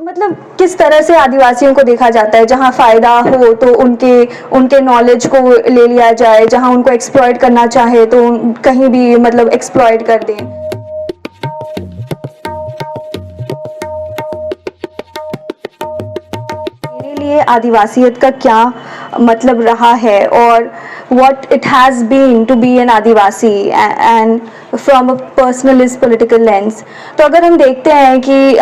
मतलब किस तरह से आदिवासियों को देखा जाता है, जहाँ फ़ायदा हो तो उनके नॉलेज को ले लिया जाए, जहाँ उनको एक्सप्लॉइट करना चाहे तो कहीं भी मतलब एक्सप्लॉइट कर दें। मेरे लिए आदिवासियत का क्या मतलब रहा है और what it has been to be an Adivasi and from a personalist political lens। तो अगर हम देखते हैं कि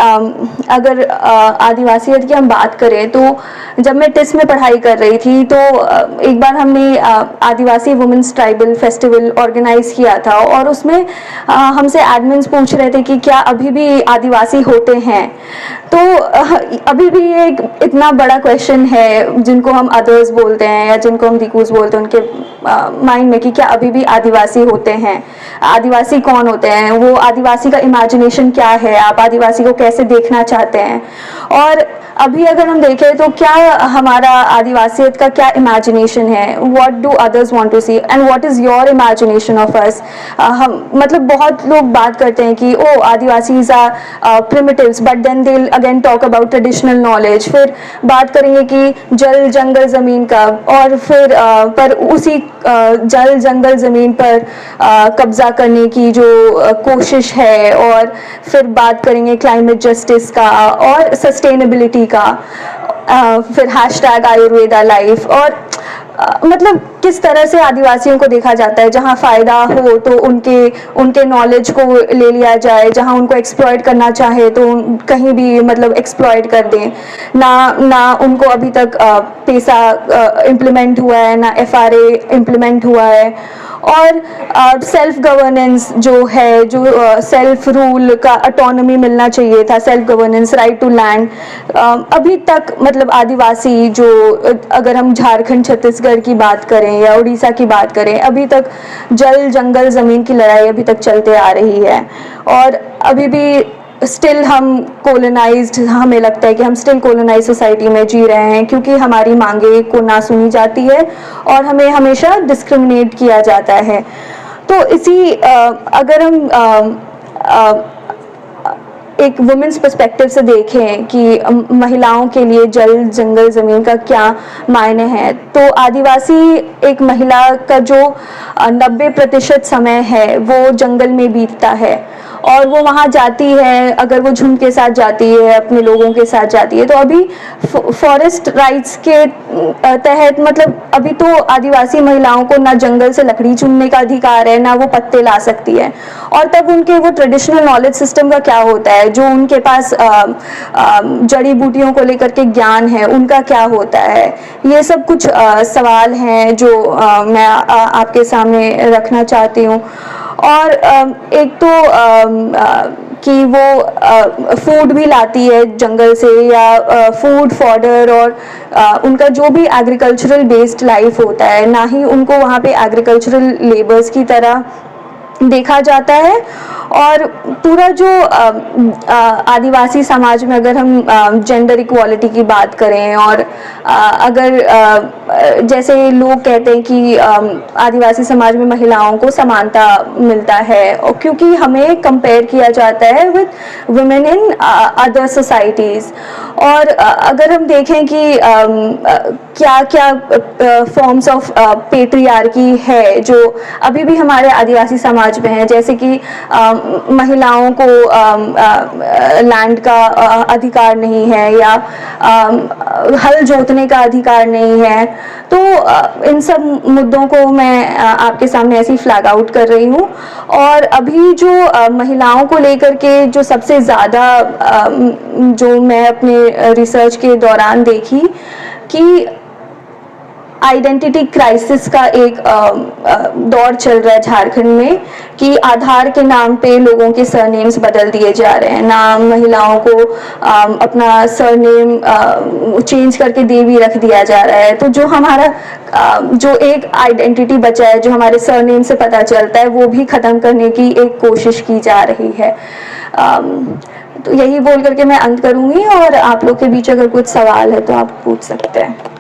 अगर आदिवासियत की हम बात करें तो जब मैं टिस में पढ़ाई कर रही थी तो एक बार हमने आदिवासी वुमेन्स ट्राइबल फेस्टिवल ऑर्गेनाइज किया था और उसमें हमसे एडमिन्स पूछ रहे थे कि क्या अभी भी आदिवासी होते हैं। तो अभी भी एक इतना बड़ा क्वेश्चन है जिनको हम अदर्स बोलते हैं या जिनको हम दिकूस बोलते हैं उनके माइंड में कि क्या अभी भी आदिवासी होते हैं, आदिवासी कौन होते हैं, वो आदिवासी का इमेजिनेशन क्या है, आप आदिवासी को कैसे देखना चाहते हैं। और अभी अगर हम देखें तो क्या हमारा आदिवासियत का क्या इमेजिनेशन है, what do others want to see and what is your imagination of us. हम मतलब बहुत लोग बात करते हैं कि oh Adivasis are primitives but then they again talk about traditional knowledge. फिर बात करेंगे कि जल जंगल ज़मीन का और फिर पर उसी जल जंगल ज़मीन पर कब्ज़ा करने की जो कोशिश है। और फिर बात करेंगे क्लाइमेट जस्टिस का और सस्टेनेबिलिटी का, फिर हैशटैग आयुर्वेदा लाइफ। और मतलब किस तरह से आदिवासियों को देखा जाता है, जहाँ फ़ायदा हो तो उनके नॉलेज को ले लिया जाए, जहाँ उनको एक्सप्लॉइट करना चाहे तो कहीं भी मतलब एक्सप्लॉइट कर दें। ना उनको अभी तक पैसा इम्प्लीमेंट हुआ है, ना FRA इम्प्लीमेंट हुआ है। और सेल्फ गवर्नेंस जो है, जो सेल्फ रूल का ऑटोनॉमी मिलना चाहिए था, self governance, right to land, अभी तक मतलब आदिवासी जो, अगर हम झारखंड छत्तीसगढ़ की बात करें या उड़ीसा की बात करें, अभी तक जल जंगल ज़मीन की लड़ाई अभी तक चलते आ रही है। और अभी भी स्टिल हम कोलोनाइज्ड, हमें लगता है कि हम स्टिल कोलोनाइज सोसाइटी में जी रहे हैं क्योंकि हमारी मांगे को ना सुनी जाती है और हमें हमेशा डिस्क्रिमिनेट किया जाता है। तो इसी अगर हम एक वुमेन्स पर्सपेक्टिव से देखें कि महिलाओं के लिए जल जंगल ज़मीन का क्या मायने हैं, तो आदिवासी एक महिला का जो 90% समय है वो जंगल में बीतता है और वो वहाँ जाती है, अगर वो झुंड के साथ जाती है, अपने लोगों के साथ जाती है। तो अभी फॉरेस्ट राइट्स के तहत मतलब अभी तो आदिवासी महिलाओं को ना जंगल से लकड़ी चुनने का अधिकार है, ना वो पत्ते ला सकती है। और तब उनके वो ट्रेडिशनल नॉलेज सिस्टम का क्या होता है, जो उनके पास जड़ी बूटियों को लेकर के ज्ञान है, उनका क्या होता है। ये सब कुछ सवाल हैं जो मैं आपके सामने रखना चाहती हूँ। और एक तो कि वो फूड भी लाती है जंगल से, या फूड फॉडर, और उनका जो भी एग्रीकल्चरल बेस्ड लाइफ होता है, ना ही उनको वहाँ पे एग्रीकल्चरल लेबर्स की तरह देखा जाता है। और पूरा जो आदिवासी समाज में अगर हम जेंडर इक्वालिटी की बात करें, और अगर जैसे लोग कहते हैं कि आदिवासी समाज में महिलाओं को समानता मिलता है, और क्योंकि हमें कंपेयर किया जाता है with women in other societies. और अगर हम देखें कि क्या क्या फॉर्म्स ऑफ पेट्रियार्की है जो अभी भी हमारे आदिवासी समाज में है, जैसे कि महिलाओं को लैंड का अधिकार नहीं है, या हल जोतने का अधिकार नहीं है। तो इन सब मुद्दों को मैं आपके सामने ऐसे ही फ्लैग आउट कर रही हूँ। और अभी जो महिलाओं को लेकर के जो सबसे ज़्यादा जो मैं अपने रिसर्च के दौरान देखी कि आइडेंटिटी क्राइसिस का एक दौर चल रहा है झारखंड में, कि आधार के नाम पे लोगों के सरनेम्स बदल दिए जा रहे हैं। ना महिलाओं को अपना सरनेम चेंज करके देवी रख दिया जा रहा है। तो जो हमारा जो एक आइडेंटिटी बचा है, जो हमारे सरनेम से पता चलता है, वो भी ख़त्म करने की एक कोशिश की जा रही है। तो यही बोल करके मैं अंत करूँगी, और आप लोग के बीच अगर कुछ सवाल है तो आप पूछ सकते हैं।